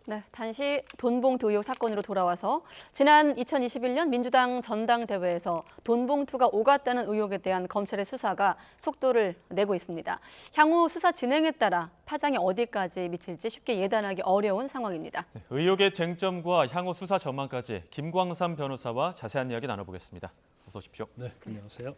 네, 단시 돈봉투 의혹 사건으로 돌아와서 지난 2021년 민주당 전당대회에서 돈봉투가 오갔다는 의혹에 대한 검찰의 수사가 속도를 내고 있습니다. 향후 수사 진행에 따라 파장이 어디까지 미칠지 쉽게 예단하기 어려운 상황입니다. 의혹의 쟁점과 향후 수사 전망까지 김광삼 변호사와 자세한 이야기 나눠보겠습니다. 어서 오십시오. 네, 안녕하세요.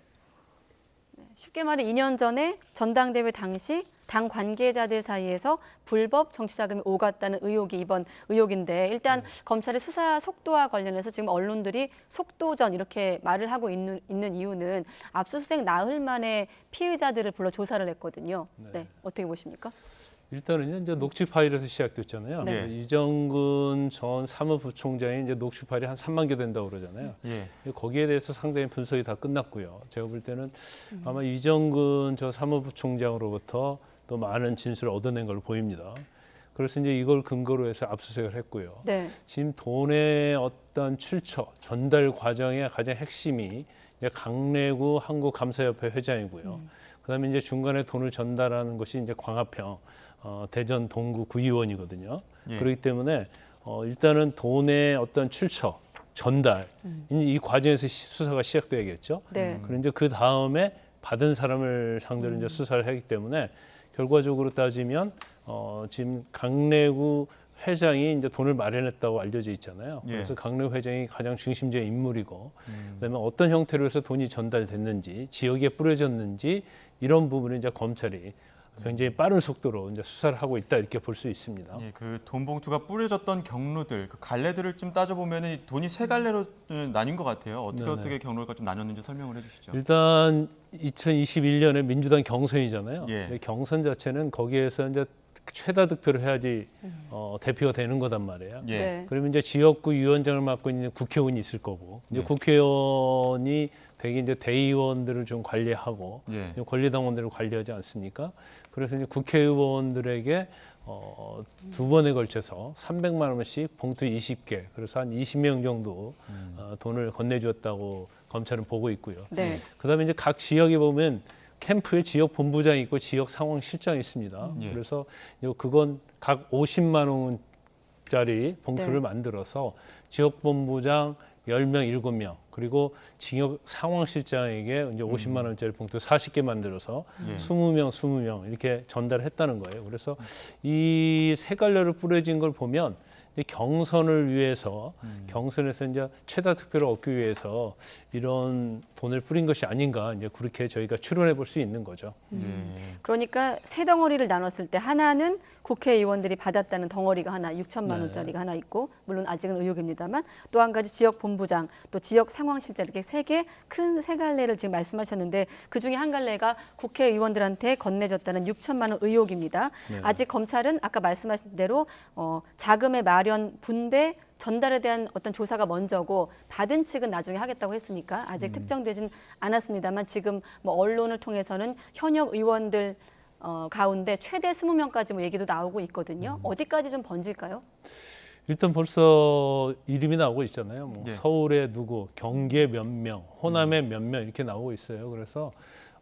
쉽게 말해 2년 전에 전당대회 당시 당 관계자들 사이에서 불법 정치자금이 오갔다는 의혹이 이번 의혹인데 일단 검찰의 수사 속도와 관련해서 지금 언론들이 속도전 이렇게 말을 하고 있는 이유는 압수수색 나흘 만에 피의자들을 불러 조사를 했거든요. 네, 어떻게 보십니까? 일단은 이제 녹취 파일에서 시작됐잖아요. 네. 이정근 전 사무부총장이 이제 녹취 파일이 한 3만 개 된다고 그러잖아요. 거기에 대해서 상당히 분석이 다 끝났고요. 제가 볼 때는 아마 이정근 저 사무부총장으로부터 또 많은 진술을 얻어낸 걸로 보입니다. 그래서 이제 이걸 근거로 해서 압수수색을 했고요. 네. 지금 돈의 어떤 출처, 전달 과정의 가장 핵심이 이제 강래구 한국감사협회 회장이고요. 그다음에 이제 중간에 돈을 전달하는 것이 이제 광합형 대전 동구 구의원이거든요. 그렇기 때문에 일단은 돈의 어떤 출처, 전달 이 과정에서 수사가 시작돼야겠죠. 네. 그리고 이제 그 다음에 받은 사람을 상대로 이제 수사를 하기 때문에 결과적으로 따지면 지금 강래구 회장이 이제 돈을 마련했다고 알려져 있잖아요. 그래서 강래구 회장이 가장 중심적인 인물이고, 그다음에 어떤 형태로 해서 돈이 전달됐는지, 지역에 뿌려졌는지 이런 부분을 이제 검찰이 굉장히 빠른 속도로 이제 수사를 하고 있다 이렇게 볼 수 있습니다. 예, 그 돈봉투가 뿌려졌던 경로들, 그 갈래들을 좀 따져보면 돈이 세 갈래로 나뉜 것 같아요. 어떻게 경로가 좀 나뉘었는지 설명을 해주시죠. 일단 2021년에 민주당 경선이잖아요. 예. 근데 경선 자체는 거기에서 이제 최다 득표를 해야지 대표가 되는 거단 말이에요. 예. 네. 그러면 이제 지역구 위원장을 맡고 있는 국회의원이 있을 거고, 이제 국회의원이 되게 이제 대의원들을 좀 관리하고 권리당원들을 관리하지 않습니까? 그래서 이제 국회의원들에게 두 번에 걸쳐서 300만 원씩 봉투 20개, 그래서 한 20명 정도 돈을 건네주었다고 검찰은 보고 있고요. 네. 그다음에 이제 각 지역에 보면 캠프에 지역 본부장이 있고 지역 상황 실장이 있습니다. 그래서 그건 각 50만 원짜리 봉투를 만들어서 지역 본부장 10명, 7명, 그리고 지역 상황실장에게 이제 50만 원짜리 봉투 40개 만들어서 20명 이렇게 전달했다는 거예요. 그래서 이 세 갈래로 뿌려진 걸 보면 이제 경선을 위해서 경선에서 이제 최다 득표를 얻기 위해서 이런 돈을 뿌린 것이 아닌가, 이제 그렇게 저희가 추론해 볼 수 있는 거죠. 그러니까 세 덩어리를 나눴을 때 하나는 국회의원들이 받았다는 덩어리가 하나 6천만 원짜리가 하나 있고, 물론 아직은 의혹입니다만 또 한 가지 지역 본부장, 또 지역 상황실장 이렇게 세 개 큰 세 갈래를 지금 말씀하셨는데 그 중에 한 갈래가 국회의원들한테 건네졌다는 6천만 원 의혹입니다. 아직 검찰은 아까 말씀하신 대로 자금의 마련, 분배, 전달에 대한 어떤 조사가 먼저고 받은 측은 나중에 하겠다고 했으니까 아직 특정되진 않았습니다만 지금 뭐 언론을 통해서는 현역 의원들 가운데 최대 20명까지 뭐 얘기도 나오고 있거든요. 어디까지 좀 번질까요? 일단 벌써 이름이 나오고 있잖아요. 뭐 예. 서울에 누구, 경기에 몇 명, 호남에 몇 명 이렇게 나오고 있어요. 그래서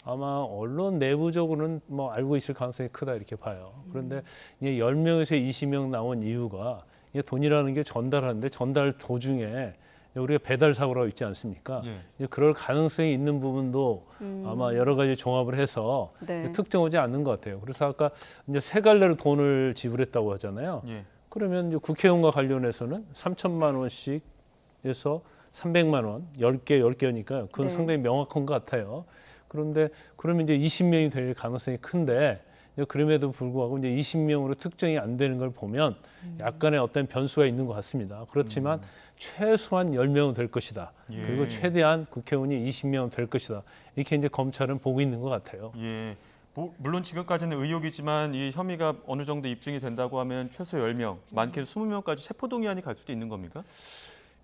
아마 언론 내부적으로는 뭐 알고 있을 가능성이 크다 이렇게 봐요. 그런데 이제 10명에서 20명 나온 이유가 이게 돈이라는 게 전달하는데 전달 도중에 우리가 배달 사고라고 있지 않습니까? 이제 그럴 가능성이 있는 부분도 아마 여러 가지 종합을 해서 특정하지 않는 것 같아요. 그래서 아까 이제 세 갈래로 돈을 지불했다고 하잖아요. 그러면 이제 국회의원과 관련해서는 3천만 원씩에서 300만 원, 10개니까요. 그건 상당히 명확한 것 같아요. 그런데 그러면 이제 20명이 될 가능성이 큰데 그럼에도 불구하고 이제 20명으로 특정이 안 되는 걸 보면 약간의 어떤 변수가 있는 것 같습니다. 그렇지만 최소한 10명은 될 것이다. 그리고 최대한 국회의원이 20명은 될 것이다. 이렇게 이제 검찰은 보고 있는 것 같아요. 예. 물론 지금까지는 의혹이지만 이 혐의가 어느 정도 입증이 된다고 하면 최소 10명, 많게는 20명까지 체포동의안이 갈 수도 있는 겁니까?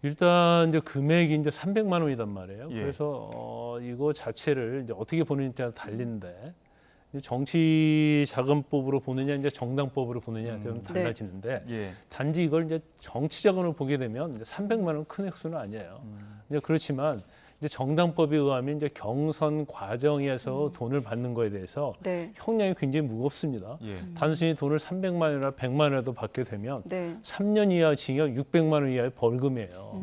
일단 이제 금액이 이제 300만 원이단 말이에요. 그래서 이거 자체를 이제 어떻게 보느냐에 따라 달리는데 정치 자금법으로 보느냐, 이제 정당법으로 보느냐 좀 달라지는데 단지 이걸 이제 정치 자금을 보게 되면 이제 300만 원 큰 액수는 아니에요. 이제 그렇지만 이제 정당법에 의하면 이제 경선 과정에서 돈을 받는 거에 대해서 네. 형량이 굉장히 무겁습니다. 예. 단순히 돈을 300만 원이나 100만 원이라도 받게 되면 네. 3년 이하 징역 600만 원 이하의 벌금이에요.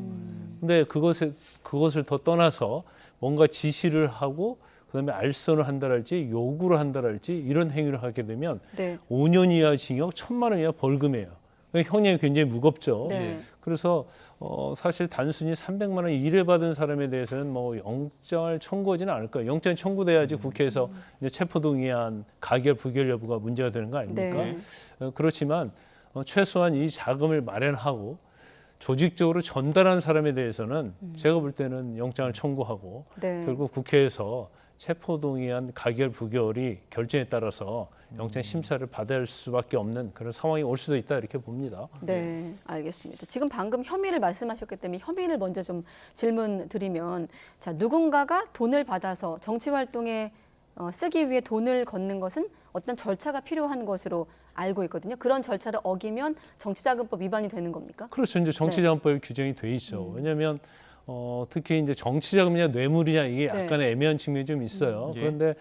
근데 그것을 더 떠나서 뭔가 지시를 하고 그다음에 알선을 한다랄지 요구를 한다랄지 이런 행위를 하게 되면 네. 5년 이하 징역 1,000만 원 이하 벌금이에요. 그러니까 형량이 굉장히 무겁죠. 네. 그래서 사실 단순히 300만 원 이래 받은 사람에 대해서는 뭐 영장을 청구하지는 않을 거예요. 영장이 청구돼야지 국회에서 이제 체포동의안 가결 부결 여부가 문제가 되는 거 아닙니까? 네. 그렇지만 최소한 이 자금을 마련하고 조직적으로 전달한 사람에 대해서는 제가 볼 때는 영장을 청구하고 네. 결국 국회에서 체포동의안 가결 부결이 결정에 따라서 영장 심사를 받아야 할 수밖에 없는 그런 상황이 올 수도 있다 이렇게 봅니다. 네, 알겠습니다. 지금 방금 혐의를 말씀하셨기 때문에 혐의를 먼저 좀 질문 드리면, 자, 누군가가 돈을 받아서 정치 활동에 쓰기 위해 돈을 걷는 것은 어떤 절차가 필요한 것으로 알고 있거든요. 그런 절차를 어기면 정치자금법 위반이 되는 겁니까? 그렇죠. 이제 정치자금법에 규정이 돼 있죠. 왜냐하면 특히 이제 정치자금이냐 뇌물이냐 이게 네. 약간의 애매한 측면이 좀 있어요. 예. 그런데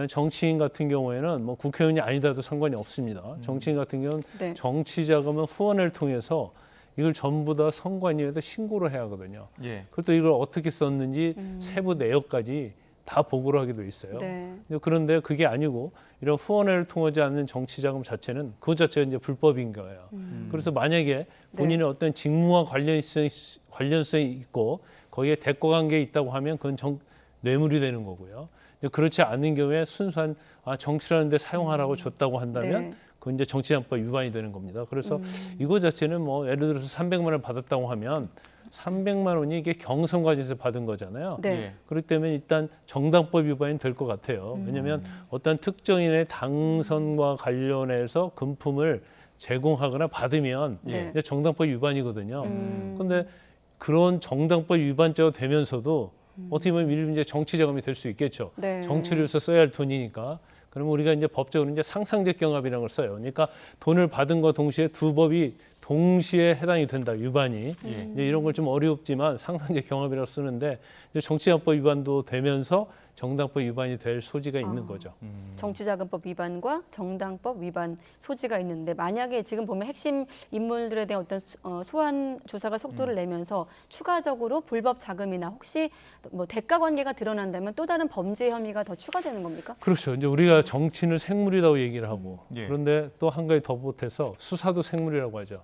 정치인 같은 경우에는 뭐 국회의원이 아니다도 상관이 없습니다. 정치인 같은 경우는 네. 정치자금은 후원을 통해서 이걸 전부 다 선관위에다 신고를 해야 하거든요. 예. 그것도 이걸 어떻게 썼는지 세부 내역까지 다 보고를 하게 돼 있어요. 네. 그런데 그게 아니고 이런 후원을 통하지 않는 정치자금 자체는 그 자체가 이제 불법인 거예요. 그래서 만약에 본인의 어떤 직무와 관련성이 있고 거기에 대가관계에 있다고 하면 그건 뇌물이 되는 거고요. 그렇지 않은 경우에 순수한 정치라는 데 사용하라고 줬다고 한다면 네. 그건 이제 정치자금법 위반이 되는 겁니다. 그래서 이거 자체는 뭐 예를 들어서 300만 원을 받았다고 하면 300만 원이 이게 경선 과정에서 받은 거잖아요. 네. 예. 그렇기 때문에 일단 정당법 위반이 될 것 같아요. 왜냐하면 어떤 특정인의 당선과 관련해서 금품을 제공하거나 받으면 네. 이제 정당법 위반이거든요. 음. 그런데 그런 정당법 위반자가 되면서도 어떻게 보면 미리 이제 정치 자금이 될 수 있겠죠. 네. 정치를 위해서 써야 할 돈이니까. 그러면 우리가 이제 법적으로 이제 상상적 경합이라는 걸 써요. 그러니까 돈을 받은 것 동시에 두 법이 동시에 해당이 된다. 위반이. 예. 이제 이런 걸 좀 어렵지만 상상적 경합이라고 쓰는데 이제 정치자금법 위반도 되면서 정당법 위반이 될 소지가 있는 거죠. 정치자금법 위반과 정당법 위반 소지가 있는데, 만약에 지금 보면 핵심 인물들에 대한 어떤 소환 조사가 속도를 내면서 추가적으로 불법 자금이나 혹시 뭐 대가 관계가 드러난다면 또 다른 범죄 혐의가 더 추가되는 겁니까? 그렇죠. 이제 우리가 정치는 생물이라고 얘기를 하고 예. 그런데 또 한 가지 더 보태서 수사도 생물이라고 하죠.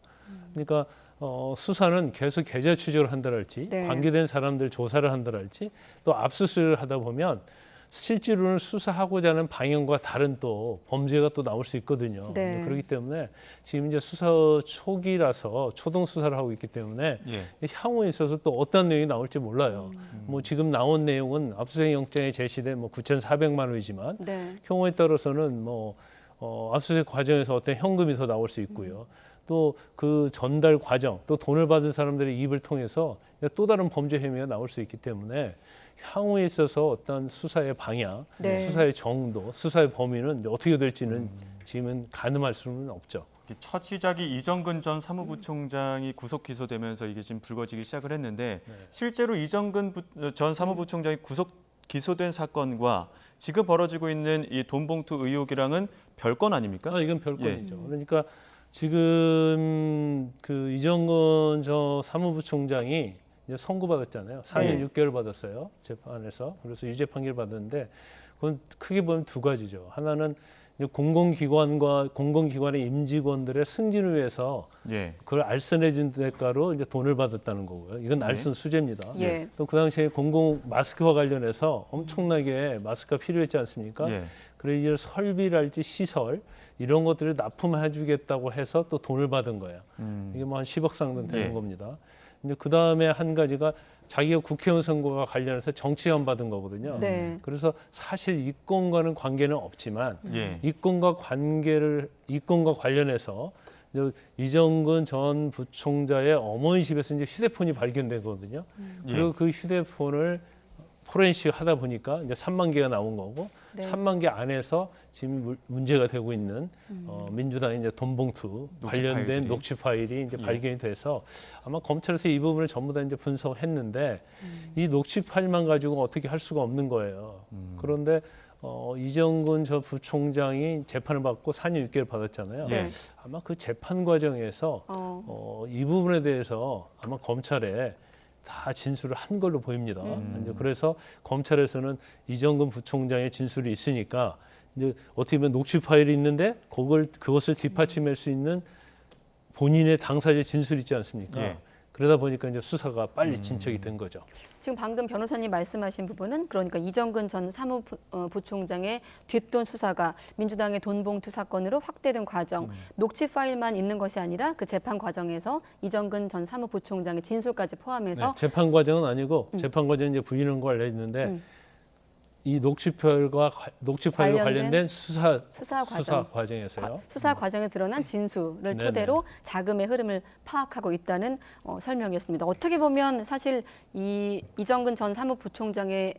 그러니까 수사는 계속 계좌 추적을 한다랄지 네. 관계된 사람들 조사를 한다랄지 또 압수수색을 하다 보면 실제로는 수사하고자 하는 방향과 다른 또 범죄가 또 나올 수 있거든요. 네. 그렇기 때문에 지금 이제 수사 초기라서 초동 수사를 하고 있기 때문에 예. 향후에 있어서 또 어떤 내용이 나올지 몰라요. 뭐 지금 나온 내용은 압수수색 영장에 제시된 뭐 9,400만 원이지만 네. 경우에 따라서는 뭐 압수수색 과정에서 어떤 현금이 더 나올 수 있고요. 또 그 전달 과정, 또 돈을 받은 사람들의 입을 통해서 또 다른 범죄 혐의가 나올 수 있기 때문에 향후에 있어서 어떤 수사의 방향, 네. 수사의 정도, 수사의 범위는 이제 어떻게 될지는 지금은 가늠할 수는 없죠. 첫 시작이 이정근 전 사무부총장이 구속 기소되면서 이게 지금 불거지기 시작을 했는데 실제로 이정근 전 사무부총장이 구속 기소된 사건과 지금 벌어지고 있는 이 돈봉투 의혹이랑은 별건 아닙니까? 이건 별건이죠. 그러니까 지금 그 이정근 전 사무부총장이 이제 선고받았잖아요. 4년 6개월 받았어요. 재판에서. 그래서 유죄 판결 받았는데 그건 크게 보면 두 가지죠. 하나는 이제 공공기관의 임직원들의 승진을 위해서 예. 그걸 알선해 준 대가로 이제 돈을 받았다는 거고요. 이건 알선 수재입니다. 예. 또 그 당시에 공공 마스크와 관련해서 엄청나게 마스크가 필요했지 않습니까? 예. 그래 이제 설비랄지 시설 이런 것들을 납품해 주겠다고 해서 또 돈을 받은 거예요. 이게 뭐 한 10억 상당 되는 예. 겁니다. 이제 그 다음에 한 가지가 자기가 국회의원 선거와 관련해서 정치원 받은 거거든요. 네. 그래서 사실 이 건과는 관계는 없지만 예. 이 건과 관련해서 이정근 전 부총장의 어머니 집에서 이제 휴대폰이 발견되거든요. 그리고 그 휴대폰을 포렌식 하다 보니까 이제 3만 개가 나온 거고 네. 3만 개 안에서 지금 문제가 되고 있는 민주당의 이제 돈봉투 관련된 파일들이. 녹취 파일이 이제 예. 발견이 돼서 아마 검찰에서 이 부분을 전부 다 이제 분석했는데 이 녹취 파일만 가지고 어떻게 할 수가 없는 거예요. 그런데 이정근 전 부총장이 재판을 받고 4년 6개월 받았잖아요. 예. 네. 아마 그 재판 과정에서 이 부분에 대해서 아마 검찰에 다 진술을 한 걸로 보입니다. 이제 그래서 검찰에서는 이정근 부총장의 진술이 있으니까 이제 어떻게 보면 녹취 파일이 있는데 그것을 뒷받침할 수 있는 본인의 당사자의 진술이 있지 않습니까? 예. 그러다 보니까 이제 수사가 빨리 진척이 된 거죠. 지금 방금 변호사님 말씀하신 부분은 그러니까 이정근 전 사무부총장의 뒷돈 수사가 민주당의 돈봉투 사건으로 확대된 과정, 녹취 파일만 있는 것이 아니라 그 재판 과정에서 이정근 전 사무부총장의 진술까지 포함해서 네, 재판 과정은 아니고 재판 과정은 이제 부인한 거 알려 있는데 이 녹취 파일과 관련된 수사 과정에서요. 수사 과정에 드러난 진술을 네네. 토대로 자금의 흐름을 파악하고 있다는 설명이었습니다. 어떻게 보면 사실 이 이정근 전 사무부총장의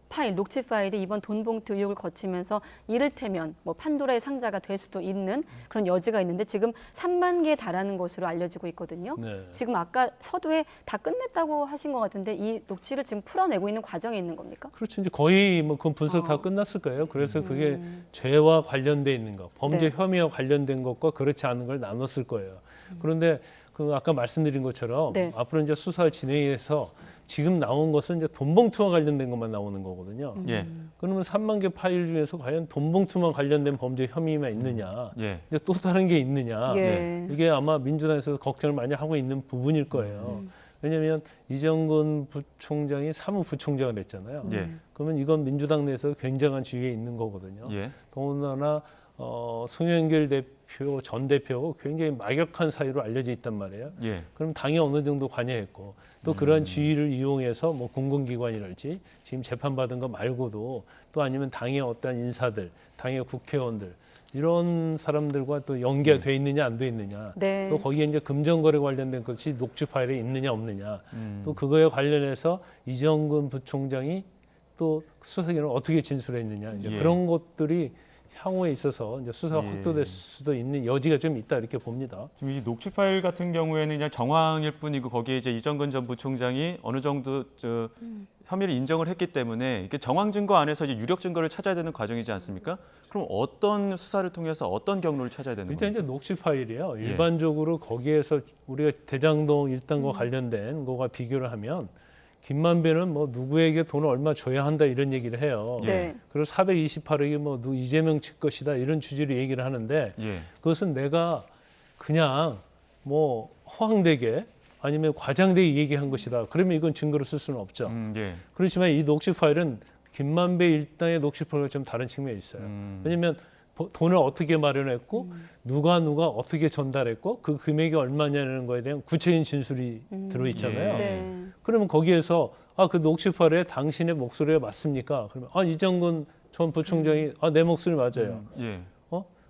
파일, 녹취 파일이 이번 돈봉투 의혹을 거치면서 이를테면 뭐 판도라의 상자가 될 수도 있는 그런 여지가 있는데 지금 3만 개에 달하는 것으로 알려지고 있거든요. 네. 지금 아까 서두에 다 끝냈다고 하신 것 같은데 이 녹취를 지금 풀어내고 있는 과정에 있는 겁니까? 그렇죠. 이제 거의 뭐 그 분석 다 끝났을 거예요. 그래서 그게 죄와 관련돼 있는 것, 범죄 네. 혐의와 관련된 것과 그렇지 않은 걸 나눴을 거예요. 그런데 그 아까 말씀드린 것처럼 네. 앞으로 이제 수사 진행해서 지금 나온 것은 이제 돈봉투와 관련된 것만 나오는 거거든요. 예. 그러면 3만 개 파일 중에서 과연 돈봉투만 관련된 범죄 혐의만 있느냐, 예. 이제 또 다른 게 있느냐, 예. 이게 아마 민주당에서 걱정을 많이 하고 있는 부분일 거예요. 왜냐하면 이정근 부총장이 사무부총장을 했잖아요. 예. 그러면 이건 민주당 내에서 굉장한 지위에 있는 거거든요. 예. 더군다나 송영길 대표 전 대표하고 굉장히 막역한 사이로 알려져 있단 말이에요. 예. 그럼 당이 어느 정도 관여했고 또 그런 지위를 이용해서 뭐 공공기관이랄지 지금 재판받은 거 말고도 또 아니면 당의 어떤 인사들, 당의 국회의원들 이런 사람들과 또 연계가 돼 있느냐 안 돼 있느냐 네. 또 거기에 이제 금전거래 관련된 것이 녹취 파일에 있느냐 없느냐 또 그거에 관련해서 이정근 부총장이 또 수사기관을 어떻게 진술했느냐 이제 예. 그런 것들이 향후에 있어서 이제 수사가 예. 확대될 수도 있는 여지가 좀 있다 이렇게 봅니다. 지금 이 녹취 파일 같은 경우에는 그냥 정황일 뿐이고 거기에 이제 이정근 전 부총장이 어느 정도 혐의를 인정을 했기 때문에 이게 정황 증거 안에서 이제 유력 증거를 찾아야 되는 과정이지 않습니까? 그럼 어떤 수사를 통해서 어떤 경로를 찾아야 되는 일단 거예요? 이제 녹취 파일이요. 예. 일반적으로 거기에서 우리가 대장동 일당과 관련된 거와 비교를 하면 김만배는 뭐 누구에게 돈을 얼마 줘야 한다 이런 얘기를 해요. 네. 그리고 428억이 뭐 이재명 측 것이다 이런 취지로 얘기를 하는데 예. 그것은 내가 그냥 뭐 허황되게 아니면 과장되게 얘기한 것이다. 그러면 이건 증거로 쓸 수는 없죠. 예. 그렇지만 이 녹취 파일은 김만배 일당의 녹취 파일과 좀 다른 측면이 있어요. 왜냐하면 돈을 어떻게 마련했고 누가 어떻게 전달했고 그 금액이 얼마냐는 거에 대한 구체적인 진술이 들어있잖아요. 예. 네. 그러면 거기에서 그 녹취 파일에 당신의 목소리가 맞습니까? 그러면 이정근 전 부총장이 내 목소리 맞아요. 예.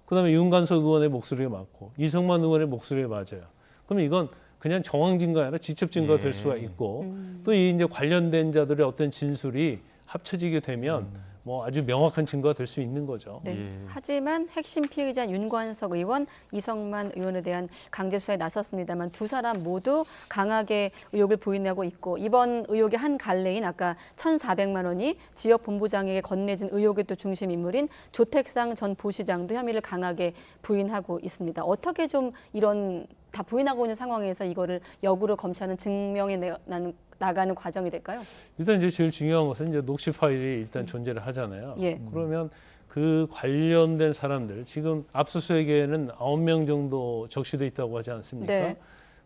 그다음에 윤관석 의원의 목소리가 맞고 이성만 의원의 목소리가 맞아요. 그러면 이건 그냥 정황 증거가 아니라 직접 증거가 될 수가 있고 또 이 이제 관련된 자들의 어떤 진술이 합쳐지게 되면 뭐 아주 명확한 증거가 될 수 있는 거죠. 네. 예. 하지만 핵심 피해자인 윤관석 의원, 이성만 의원에 대한 강제 수사에 나섰습니다만 두 사람 모두 강하게 의혹을 부인하고 있고 이번 의혹의 한 갈래인 아까 1,400만 원이 지역 본부장에게 건네진 의혹의 또 중심 인물인 조택상 전 부시장도 혐의를 강하게 부인하고 있습니다. 어떻게 좀 이런 다 부인하고 있는 상황에서 이거를 역으로 검찰은 증명해 나가는 과정이 될까요? 일단 이제 제일 중요한 것은 이제 녹취 파일이 일단 존재를 하잖아요. 예. 그러면 그 관련된 사람들 지금 압수수색에는 9명 정도 적시돼 있다고 하지 않습니까? 네.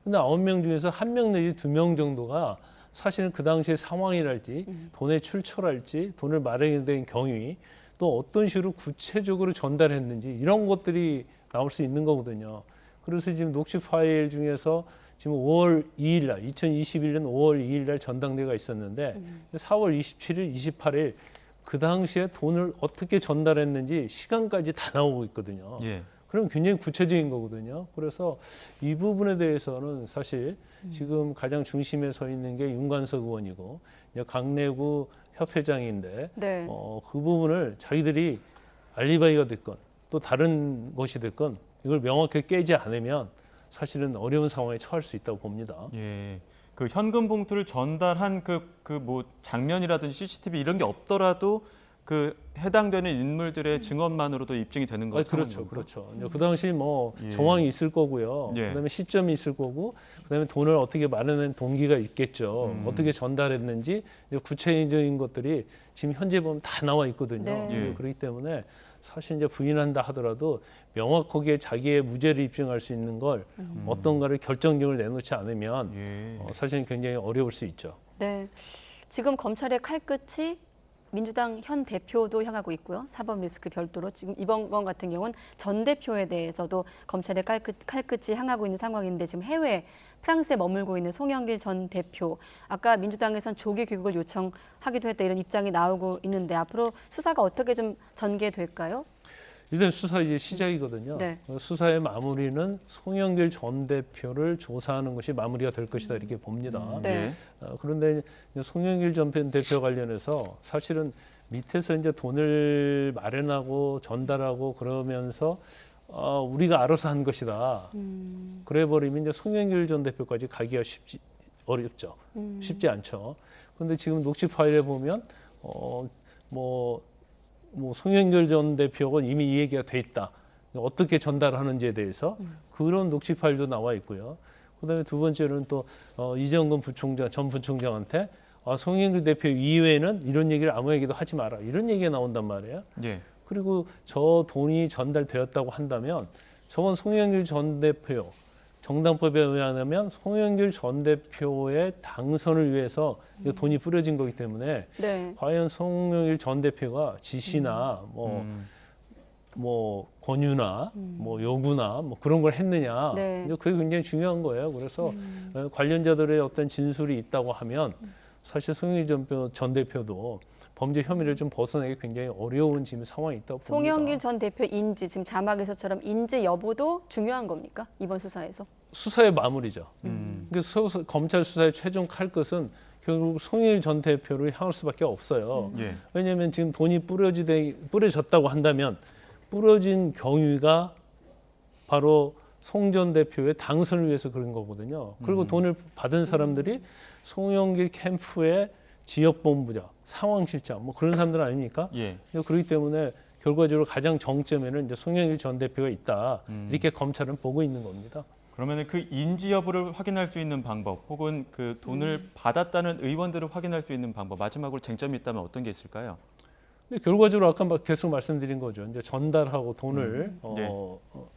근데 9명 중에서 1명 내지 2명 정도가 사실은 그 당시의 상황이랄지 돈의 출처랄지 돈을 마련된 경위 또 어떤 식으로 구체적으로 전달했는지 이런 것들이 나올 수 있는 거거든요. 그래서 지금 녹취 파일 중에서 지금 5월 2일 날 2021년 5월 2일 날 전당대회가 있었는데 4월 27일, 28일 그 당시에 돈을 어떻게 전달했는지 시간까지 다 나오고 있거든요. 예. 그럼 굉장히 구체적인 거거든요. 그래서 이 부분에 대해서는 사실 지금 가장 중심에 서 있는 게 윤관석 의원이고 이제 강내구 협회장인데 네. 그 부분을 자기들이 알리바이가 됐건 또 다른 것이 됐건 이걸 명확하게 깨지 않으면 사실은 어려운 상황에 처할 수 있다고 봅니다. 예. 그 현금 봉투를 전달한 그 뭐 장면이라든지 CCTV 이런 게 없더라도 그 해당되는 인물들의 증언만으로도 입증이 되는 거죠. 그렇죠, 그렇죠. 이제 그 당시 뭐 예. 정황이 있을 거고요. 예. 그다음에 시점이 있을 거고, 그다음에 돈을 어떻게 마련한 동기가 있겠죠. 음. 어떻게 전달했는지 이제 구체적인 것들이 지금 현재 보면 다 나와 있거든요. 네. 예. 그렇기 때문에 사실 이제 부인한다 하더라도 명확하게 자기의 무죄를 입증할 수 있는 걸 어떤가를 결정력을 내놓지 않으면 예. 사실은 굉장히 어려울 수 있죠. 네. 지금 검찰의 칼끝이 민주당 현 대표도 향하고 있고요. 사법 리스크 별도로 지금 이번 건 같은 경우는 전 대표에 대해서도 검찰의 칼끝이 향하고 있는 상황인데 지금 해외 프랑스에 머물고 있는 송영길 전 대표 아까 민주당에선 조기 귀국을 요청하기도 했다 이런 입장이 나오고 있는데 앞으로 수사가 어떻게 좀 전개될까요? 일단 수사 이제 시작이거든요. 네. 수사의 마무리는 송영길 전 대표를 조사하는 것이 마무리가 될 것이다 이렇게 봅니다. 네. 그런데 이제 송영길 전 대표 관련해서 사실은 밑에서 이제 돈을 마련하고 전달하고 그러면서 우리가 알아서 한 것이다. 그래 버리면 이제 송영길 전 대표까지 가기가 어렵죠. 쉽지 않죠. 그런데 지금 녹취 파일에 보면 뭐 송영길 전 대표가 이미 이 얘기가 돼 있다. 어떻게 전달하는지에 대해서 그런 녹취 파일도 나와 있고요. 그다음에 두 번째로는 또 이정근 전 부총장한테 송영길 대표 이외에는 이런 얘기를 아무에게도 하지 마라. 이런 얘기가 나온단 말이에요. 예. 그리고 저 돈이 전달되었다고 한다면 저건 송영길 전 대표 정당법에 의하면 송영길 전 대표의 당선을 위해서 이 돈이 뿌려진 거기 때문에 네. 과연 송영길 전 대표가 지시나 뭐 권유나 뭐 요구나 뭐 그런 걸 했느냐 네. 이제 그게 굉장히 중요한 거예요. 그래서 관련자들의 어떤 진술이 있다고 하면 사실 송영길 전 대표도 범죄 혐의를 좀 벗어나기 굉장히 어려운 지금 상황이 있다고 봅니다. 송영길 전 대표 인지 지금 자막에서처럼 인지 여부도 중요한 겁니까? 이번 수사에서? 수사의 마무리죠. 그래서 검찰 수사의 최종 칼끝은 결국 송영길 전 대표를 향할 수밖에 없어요. 예. 왜냐하면 지금 돈이 뿌려졌다고 한다면 뿌려진 경위가 바로 송 전 대표의 당선을 위해서 그런 거거든요. 그리고 돈을 받은 사람들이 송영길 캠프의 지역본부장, 상황실장 뭐 그런 사람들 아닙니까? 예. 그렇기 때문에 결과적으로 가장 정점에는 이제 송영길 전 대표가 있다. 이렇게 검찰은 보고 있는 겁니다. 그러면 그 인지 여부를 확인할 수 있는 방법, 혹은 그 돈을 받았다는 의원들을 확인할 수 있는 방법, 마지막으로 쟁점이 있다면 어떤 게 있을까요? 결과적으로 아까 계속 말씀드린 거죠. 이제 전달하고 돈을 네.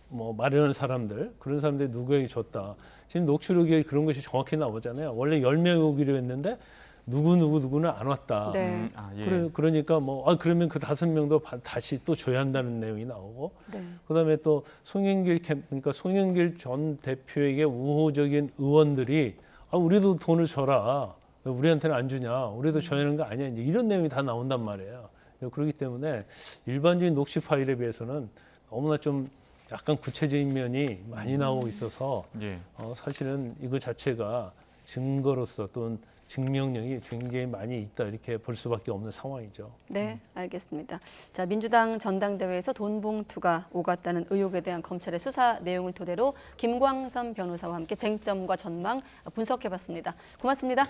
뭐 마련한 사람들, 그런 사람들이 누구에게 줬다. 지금 녹취록에 그런 것이 정확히 나오잖아요. 원래 10명이 오기로 했는데 누구는 안 왔다. 네. 예. 그러니까 그러면 그 5명도 다시 또 줘야 한다는 내용이 나오고, 네. 그다음에 또 그러니까 송영길 전 대표에게 우호적인 의원들이 우리도 돈을 줘라. 왜 우리한테는 안 주냐? 우리도 줘야 하는 거 아니야? 이제 이런 내용이 다 나온단 말이에요. 그렇기 때문에 일반적인 녹취 파일에 비해서는 너무나 좀 약간 구체적인 면이 많이 나오고 있어서 예. 사실은 이거 자체가 증거로서 또는 증명력이 굉장히 많이 있다 이렇게 볼 수밖에 없는 상황이죠. 네, 알겠습니다. 자, 민주당 전당대회에서 돈 봉투가 오갔다는 의혹에 대한 검찰의 수사 내용을 토대로 김광선 변호사와 함께 쟁점과 전망 분석해봤습니다. 고맙습니다.